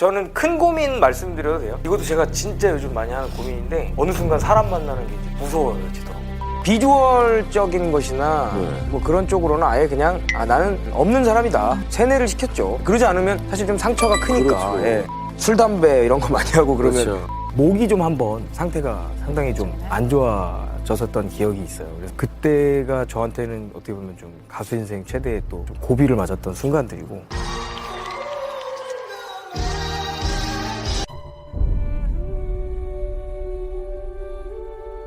저는 큰 고민 말씀드려도 돼요? 이것도 제가 진짜 요즘 많이 하는 고민인데 어느 순간 사람 만나는 게 이제 무서워지더라고요. 비주얼적인 것이나 뭐 그런 쪽으로는 아예 그냥 나는 없는 사람이다 세뇌를 시켰죠. 그러지 않으면 사실 좀 상처가 크니까. 그렇죠. 예. 술, 담배 이런 거 많이 하고 그러면 그렇죠. 목이 좀 한번 상태가 상당히 좀 안 좋아졌었던 기억이 있어요. 그래서 그때가 저한테는 어떻게 보면 좀 가수 인생 최대의 또 좀 고비를 맞았던 순간들이고.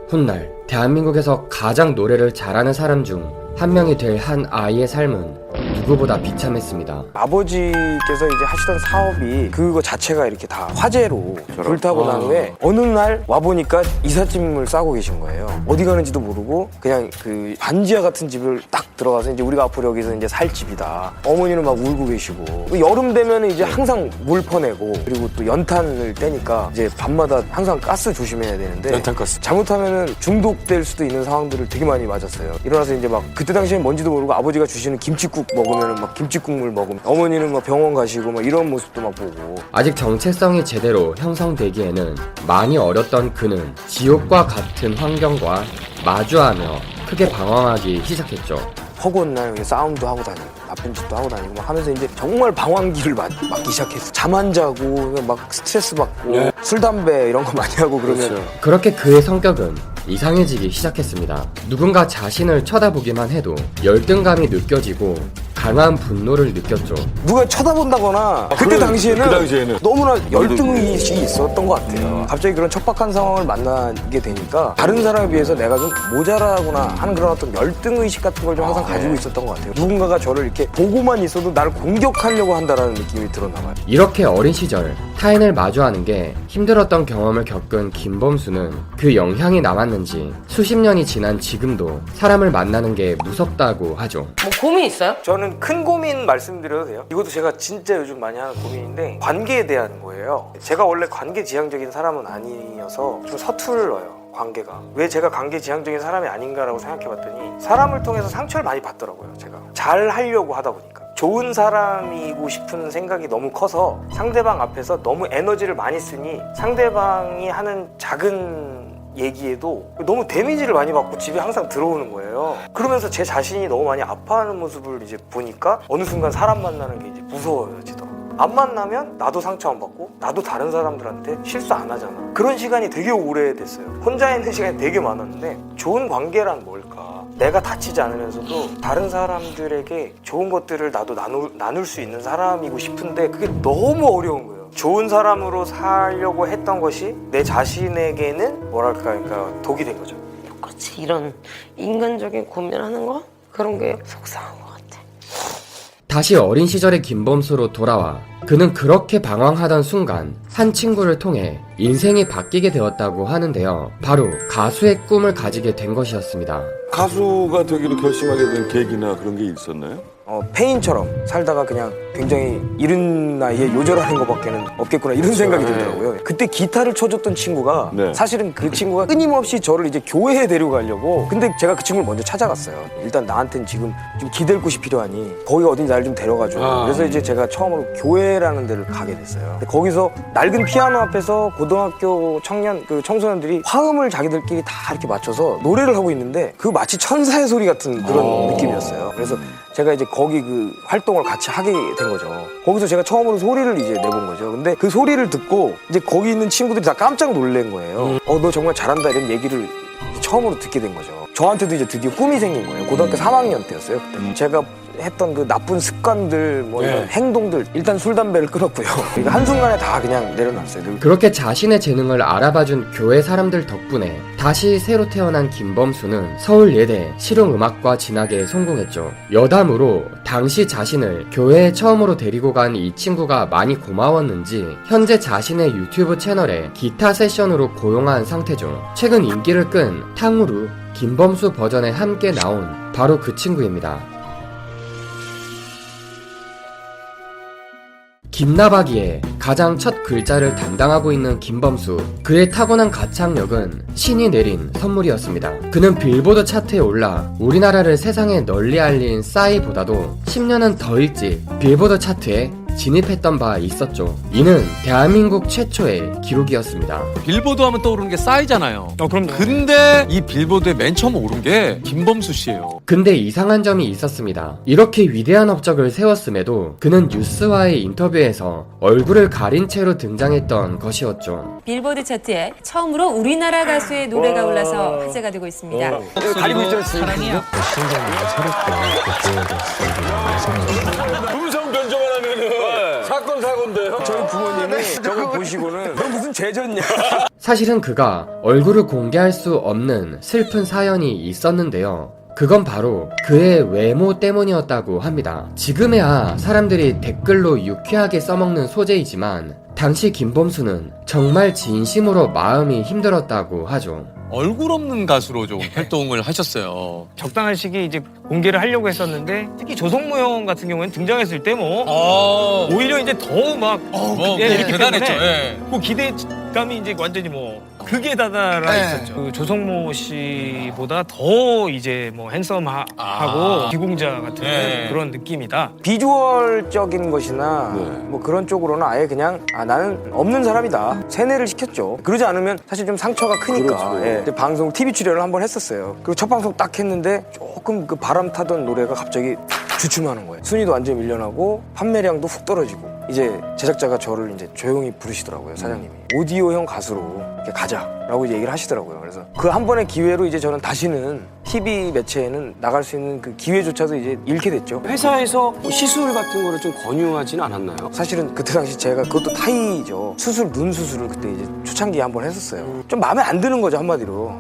훗날 대한민국에서 가장 노래를 잘하는 사람 중 한 명이 될 한 아이의 삶은 누구보다 비참했습니다. 아버지께서 이제 하시던 사업이 그거 자체가 이렇게 다 화재로 불타고 난 후에 어느 날 와보니까 이삿짐을 싸고 계신 거예요. 어디 가는지도 모르고 그냥 그 반지하 같은 집을 딱 들어가서 이제 우리가 앞으로 여기서 이제 살 집이다. 어머니는 막 울고 계시고 여름 되면 이제 항상 물 퍼내고 그리고 또 연탄을 떼니까 이제 밤마다 항상 가스 조심해야 되는데 연탄가스. 잘못하면은 중독될 수도 있는 상황들을 되게 많이 맞았어요. 일어나서 이제 막 그때 당시엔 뭔지도 모르고 아버지가 주시는 김치국 먹으면은 막 김치국물 먹으면 어머니는 막 병원 가시고 막 이런 모습도 막 보고. 아직 정체성이 제대로 형성되기에는 많이 어렸던 그는 지옥과 같은 환경과 마주하며 크게 방황하기 시작했죠. 허구한 날 싸움도 하고 다니고 나쁜 짓도 하고 다니고 막 하면서 이제 정말 방황기를 맞기 시작했어. 잠 안 자고 막 스트레스 받고 술, 담배 이런 거 많이 하고 그러면 그렇죠. 그렇게 그의 성격은 이상해지기 시작했습니다. 누군가 자신을 쳐다보기만 해도 열등감이 느껴지고 강한 분노를 느꼈죠. 누가 쳐다본다거나 그때 당시에는 그 당시에는 너무나 열등의식이 있었던 것 같아요. 갑자기 그런 척박한 상황을 만나게 되니까 다른 사람에 비해서 내가 좀 모자라구나 하는 그런 어떤 열등의식 같은 걸 좀 항상 가지고 있었던 것 같아요. 누군가가 저를 이렇게 보고만 있어도 나를 공격하려고 한다는 느낌이 들었나 봐요. 이렇게 어린 시절 타인을 마주하는 게 힘들었던 경험을 겪은 김범수는 그 영향이 남았는지 수십 년이 지난 지금도 사람을 만나는 게 무섭다고 하죠. 뭐 고민 있어요? 저는 큰 고민 말씀드려도 돼요? 이것도 제가 진짜 요즘 많이 하는 고민인데 관계에 대한 거예요. 제가 원래 관계지향적인 사람은 아니어서 좀 서툴러요. 관계가. 왜 제가 관계지향적인 사람이 아닌가라고 생각해봤더니 사람을 통해서 상처를 많이 받더라고요. 제가 잘 하려고 하다 보니까 좋은 사람이고 싶은 생각이 너무 커서 상대방 앞에서 너무 에너지를 많이 쓰니 상대방이 하는 작은 얘기에도 너무 데미지를 많이 받고 집에 항상 들어오는 거예요. 그러면서 제 자신이 너무 많이 아파하는 모습을 이제 보니까 어느 순간 사람 만나는 게 이제 무서워지더라고요. 안 만나면 나도 상처 안 받고 나도 다른 사람들한테 실수 안 하잖아. 그런 시간이 되게 오래됐어요. 혼자 있는 시간이 되게 많았는데 좋은 관계란 뭘까? 내가 다치지 않으면서도 다른 사람들에게 좋은 것들을 나도 나눌 수 있는 사람이고 싶은데 그게 너무 어려운 거예요. 좋은 사람으로 살려고 했던 것이 내 자신에게는 뭐랄까 그러니까 독이 된 거죠. 그렇지, 이런 인간적인 고민하는 거? 그런 게 속상한 것 같아. 다시 어린 시절의 김범수로 돌아와 그는 그렇게 방황하던 순간 한 친구를 통해 인생이 바뀌게 되었다고 하는데요. 바로 가수의 꿈을 가지게 된 것이었습니다. 가수가 되기로 결심하게 된 계기나 그런 게 있었나요? 페인처럼 살다가 그냥 굉장히 이른 나이에 요절하는 것밖에는 없겠구나 이런 생각이 들더라고요. 그때 기타를 쳐줬던 친구가 사실은 그 친구가 끊임없이 저를 이제 교회에 데려가려고 근데 제가 그 친구를 먼저 찾아갔어요. 일단 나한테는 지금 좀 기댈 곳이 필요하니 거기가 어딘지 나를 좀 데려가줘. 그래서 이제 제가 처음으로 교회라는 데를 가게 됐어요. 근데 거기서 낡은 피아노 앞에서 고등학교 청년 그 청소년들이 화음을 자기들끼리 다 이렇게 맞춰서 노래를 하고 있는데 그 마치 천사의 소리 같은 그런 느낌이었어요. 그래서 제가 이제 거기 그 활동을 같이 하게 된 거죠. 거기서 제가 처음으로 소리를 이제 내본 거죠. 근데 그 소리를 듣고 이제 거기 있는 친구들이 다 깜짝 놀란 거예요. 너 정말 잘한다 이런 얘기를 처음으로 듣게 된 거죠. 저한테도 이제 드디어 꿈이 생긴 거예요. 고등학교 3학년 때였어요. 그때 제가 했던 그 나쁜 습관들 뭐 이런 행동들 일단 술, 담배를 끊었고요. 이거 한순간에 다 그냥 내려놨어요. 그렇게 자신의 재능을 알아봐준 교회 사람들 덕분에 다시 새로 태어난 김범수는 서울예대 실용음악과 진학에 성공했죠. 여담으로 당시 자신을 교회에 처음으로 데리고 간 이 친구가 많이 고마웠는지 현재 자신의 유튜브 채널에 기타 세션으로 고용한 상태죠. 최근 인기를 끈 탕후루 김범수 버전에 함께 나온 바로 그 친구입니다. 김나박이의 가장 첫 글자를 담당하고 있는 김범수. 그의 타고난 가창력은 신이 내린 선물이었습니다. 그는 빌보드 차트에 올라 우리나라를 세상에 널리 알린 싸이보다도 10년은 더 일찍 빌보드 차트에 진입했던 바 있었죠. 이는 대한민국 최초의 기록이었습니다. 빌보드 하면 떠오르는 게 싸이잖아요. 그럼 근데 이 빌보드에 맨 처음 오른 게 김범수 씨예요. 근데 이상한 점이 있었습니다. 이렇게 위대한 업적을 세웠음에도 그는 뉴스와의 인터뷰에서 얼굴을 가린 채로 등장했던 것이었죠. 빌보드 차트에 처음으로 우리나라 가수의 노래가 올라서 화제가 되고 있습니다. 가리고 있죠, 사랑이야. 음성 변조만 하면은 사건 사고인데요. 저희 부모님이 저거 보시고는 너 무슨 죄졌냐. 사실은 그가 얼굴을 공개할 수 없는 슬픈 사연이 있었는데요. 그건 바로 그의 외모 때문이었다고 합니다. 지금에야 사람들이 댓글로 유쾌하게 써먹는 소재이지만 당시 김범수는 정말 진심으로 마음이 힘들었다고 하죠. 얼굴 없는 가수로 좀 활동을 하셨어요. 적당한 시기에 이제 공개를 하려고 했었는데 특히 조성모 형 같은 경우에는 등장했을 때 뭐 오히려 이제 더 막 되게 대단했죠. 예. 그 기대감이 이제 완전히 뭐 극에 다다라 있었죠. 그 조성모 씨보다 더 이제 뭐 핸섬하고 기공자 같은 그런 느낌이다. 비주얼적인 것이나 뭐 그런 쪽으로는 아예 그냥 나는 없는 사람이다 세뇌를 시켰죠. 그러지 않으면 사실 좀 상처가 크니까. 그렇죠. 이제 방송 TV 출연을 한번 했었어요. 그리고 첫 방송 딱 했는데 조금 그 바람 타던 노래가 갑자기 주춤하는 거예요. 순위도 완전히 밀려나고 판매량도 훅 떨어지고 이제 제작자가 저를 이제 조용히 부르시더라고요, 사장님이. 오디오형 가수로 이렇게 가자라고 이제 얘기를 하시더라고요. 그래서 그 한 번의 기회로 이제 저는 다시는 TV 매체에는 나갈 수 있는 그 기회조차도 이제 잃게 됐죠. 회사에서 뭐 시술 같은 거를 좀 권유하지는 않았나요? 사실은 그때 당시 제가 그것도 타이죠. 눈 수술을 그때 이제 초창기에 한 번 했었어요. 좀 마음에 안 드는 거죠, 한마디로.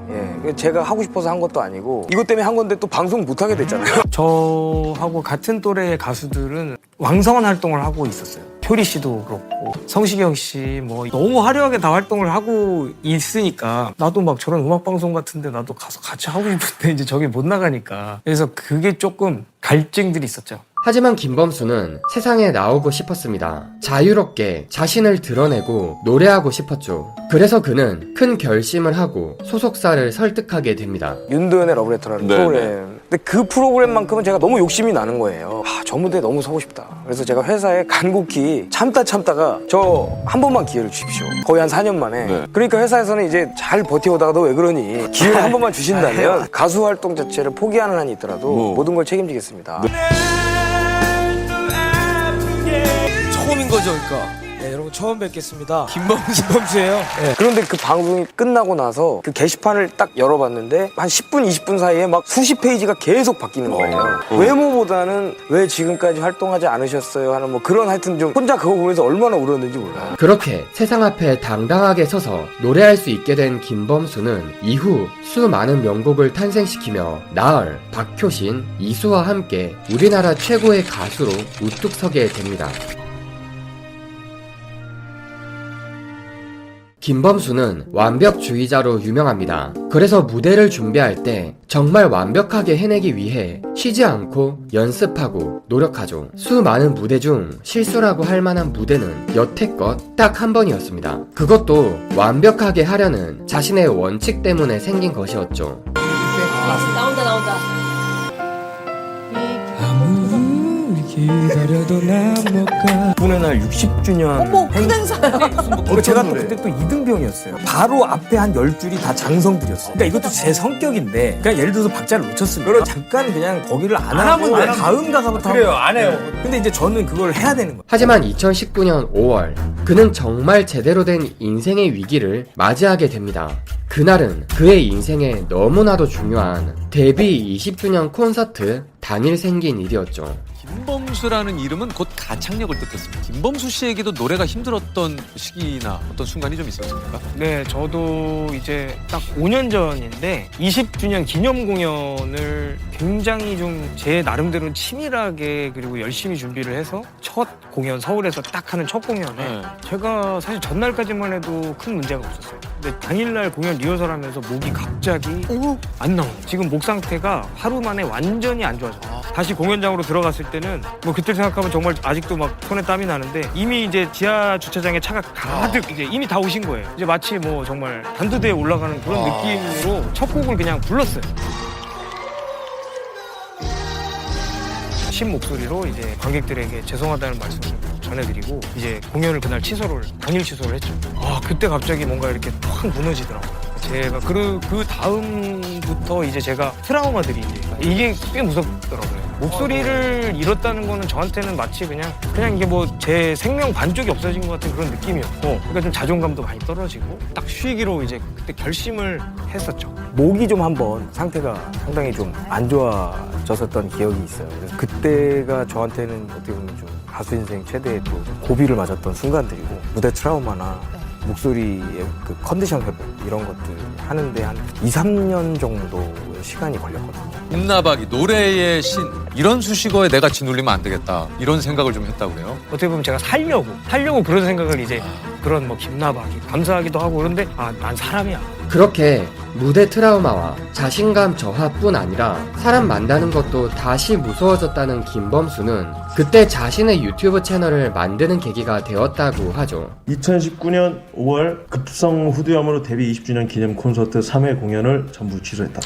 예. 제가 하고 싶어서 한 것도 아니고 이것 때문에 한 건데 또 방송 못 하게 됐잖아요. 저하고 같은 또래의 가수들은 왕성한 활동을 하고 있었어요. 효리 씨도 그렇고 성시경 씨 뭐 너무 화려하게 다 활동을 하고 있으니까 나도 막 저런 음악 방송 같은데 나도 가서 같이 하고 싶은데 이제 저기 못 나가니까 그래서 그게 조금 갈증들이 있었죠. 하지만 김범수는 세상에 나오고 싶었습니다. 자유롭게 자신을 드러내고 노래하고 싶었죠. 그래서 그는 큰 결심을 하고 소속사를 설득하게 됩니다. 윤도현의 러브레터라는 네, 프로그램. 근데 그 프로그램만큼은 제가 너무 욕심이 나는 거예요. 저 무대에 너무 서고 싶다. 그래서 제가 회사에 간곡히 참다가 저 한 번만 기회를 주십시오. 거의 한 4년 만에. 네. 그러니까 회사에서는 이제 잘 버텨오다가 너 왜 그러니? 기회를 한 번만 주신다면 가수 활동 자체를 포기하는 한이 있더라도 모든 걸 책임지겠습니다. 처음인 거죠, 그러니까. 네, 여러분 처음 뵙겠습니다. 김범수. 김범수예요. 네. 그런데 그 방송이 끝나고 나서 그 게시판을 딱 열어봤는데 한 10분, 20분 사이에 막 수십 페이지가 계속 바뀌는 거예요. 외모보다는 왜 지금까지 활동하지 않으셨어요? 하는 뭐 그런 하여튼 좀 혼자 그거 보면서 얼마나 울었는지 몰라요. 그렇게 세상 앞에 당당하게 서서 노래할 수 있게 된 김범수는 이후 수많은 명곡을 탄생시키며 나얼, 박효신, 이수와 함께 우리나라 최고의 가수로 우뚝 서게 됩니다. 김범수는 완벽주의자로 유명합니다. 그래서 무대를 준비할 때 정말 완벽하게 해내기 위해 쉬지 않고 연습하고 노력하죠. 수많은 무대 중 실수라고 할 만한 무대는 여태껏 딱 한 번이었습니다. 그것도 완벽하게 하려는 자신의 원칙 때문에 생긴 것이었죠. 나온다. 기다려도 난 못 가. 분의 날 60주년 어머, 큰 행사요. 제가 또 그때 또 2등병이었어요. 바로 앞에 한 10줄이 다 장성들이었어요. 그러니까 이것도 제 성격인데 그냥 예를 들어서 박자를 놓쳤습니다. 잠깐 그냥 거기를 안 하고 다음 가사부터 그래요. 안 해요. 근데 이제 저는 그걸 해야 되는 거예요. 하지만 2019년 5월 그는 정말 제대로 된 인생의 위기를 맞이하게 됩니다. 그날은 그의 인생에 너무나도 중요한 데뷔 20주년 콘서트 당일 생긴 일이었죠. 김범수라는 이름은 곧 가창력을 뜻했습니다. 김범수 씨에게도 노래가 힘들었던 시기나 어떤 순간이 좀 있었습니까? 네, 저도 이제 딱 5년 전인데 20주년 기념 공연을 굉장히 좀 제 나름대로 치밀하게 그리고 열심히 준비를 해서 첫 공연, 서울에서 딱 하는 첫 공연에 제가 사실 전날까지만 해도 큰 문제가 없었어요. 근데 당일날 공연 리허설하면서 목이 갑자기 안 나오는 거예요. 지금 목 상태가 하루 만에 완전히 안 좋아졌어요. 다시 공연장으로 들어갔을 때는 뭐 그때 생각하면 정말 아직도 막 손에 땀이 나는데 이미 이제 지하 주차장에 차가 가득 이제 이미 다 오신 거예요. 이제 마치 뭐 정말 단두대에 올라가는 그런 느낌으로 첫 곡을 그냥 불렀어요. 신 목소리로 이제 관객들에게 죄송하다는 말씀을 전해드리고 이제 공연을 그날 당일 취소를 했죠. 그때 갑자기 뭔가 이렇게 확 무너지더라고요. 제가 그 다음부터 이제 제가 트라우마들이 이게 꽤 무섭더라고요. 목소리를 잃었다는 거는 저한테는 마치 그냥 이게 뭐 제 생명 반쪽이 없어진 것 같은 그런 느낌이었고, 그러니까 좀 자존감도 많이 떨어지고 딱 쉬기로 이제 그때 결심을 했었죠. 목이 좀 한번 상태가 상당히 좀 안 좋아졌었던 기억이 있어요. 그래서 그때가 저한테는 어떻게 보면 좀 가수 인생 최대의 또 고비를 맞았던 순간들이고, 무대 트라우마나 목소리의 그 컨디션 회복 이런 것들 하는데 한 2-3년 정도의 시간이 걸렸거든요. 김나박이 노래의 신 이런 수식어에 내가 짓눌리면 안 되겠다 이런 생각을 좀 했다고요? 어떻게 보면 제가 살려고 그런 생각을 이제 그런 뭐 김나박이 감사하기도 하고 그런데 난 사람이야. 그렇게 무대 트라우마와 자신감 저하뿐 아니라 사람 만나는 것도 다시 무서워졌다는 김범수는 그때 자신의 유튜브 채널을 만드는 계기가 되었다고 하죠. 2019년 5월 급성 후두염으로 데뷔 20주년 기념 콘서트 3회 공연을 전부 취소했다.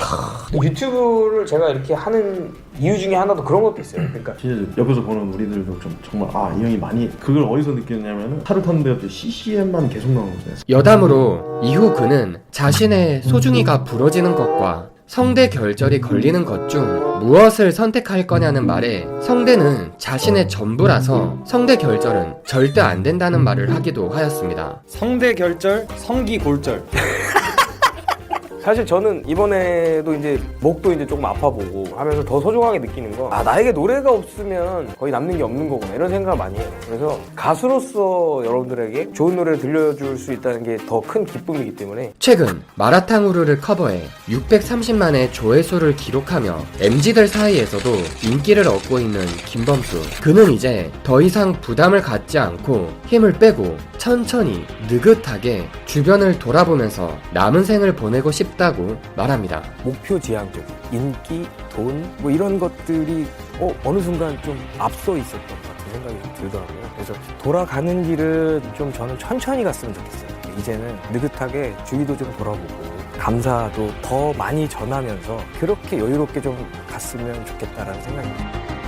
유튜브를 제가 이렇게 하는 이유 중에 하나도 그런 것도 있어요. 그러니까 진짜 옆에서 보는 우리들도 좀 정말 이 형이 많이 그걸 어디서 느꼈냐면은 차를 탔는데 갑자기 CCM만 계속 나오는 거예요. 여담으로 이후 그는 자신의 소중이가 부러지는 것과 성대 결절이 걸리는 것 중 무엇을 선택할 거냐는 말에 성대는 자신의 전부라서 성대 결절은 절대 안 된다는 말을 하기도 하였습니다. 성대 결절, 성기 골절. 사실 저는 이번에도 이제 목도 이제 조금 아파보고 하면서 더 소중하게 느끼는 거, 나에게 노래가 없으면 거의 남는 게 없는 거구나 이런 생각을 많이 해요. 그래서 가수로서 여러분들에게 좋은 노래를 들려줄 수 있다는 게 더 큰 기쁨이기 때문에 최근 마라탕 우루를 커버해 630만의 조회수를 기록하며 MZ들 사이에서도 인기를 얻고 있는 김범수. 그는 이제 더 이상 부담을 갖지 않고 힘을 빼고 천천히 느긋하게 주변을 돌아보면서 남은 생을 보내고 싶다고 말합니다. 목표 지향적인 인기, 돈 뭐 이런 것들이 어느 순간 좀 앞서 있었던 것 같은 생각이 좀 들더라고요. 그래서 돌아가는 길은 좀 저는 천천히 갔으면 좋겠어요. 이제는 느긋하게 주위도 좀 돌아보고 감사도 더 많이 전하면서 그렇게 여유롭게 좀 갔으면 좋겠다라는 생각입니다.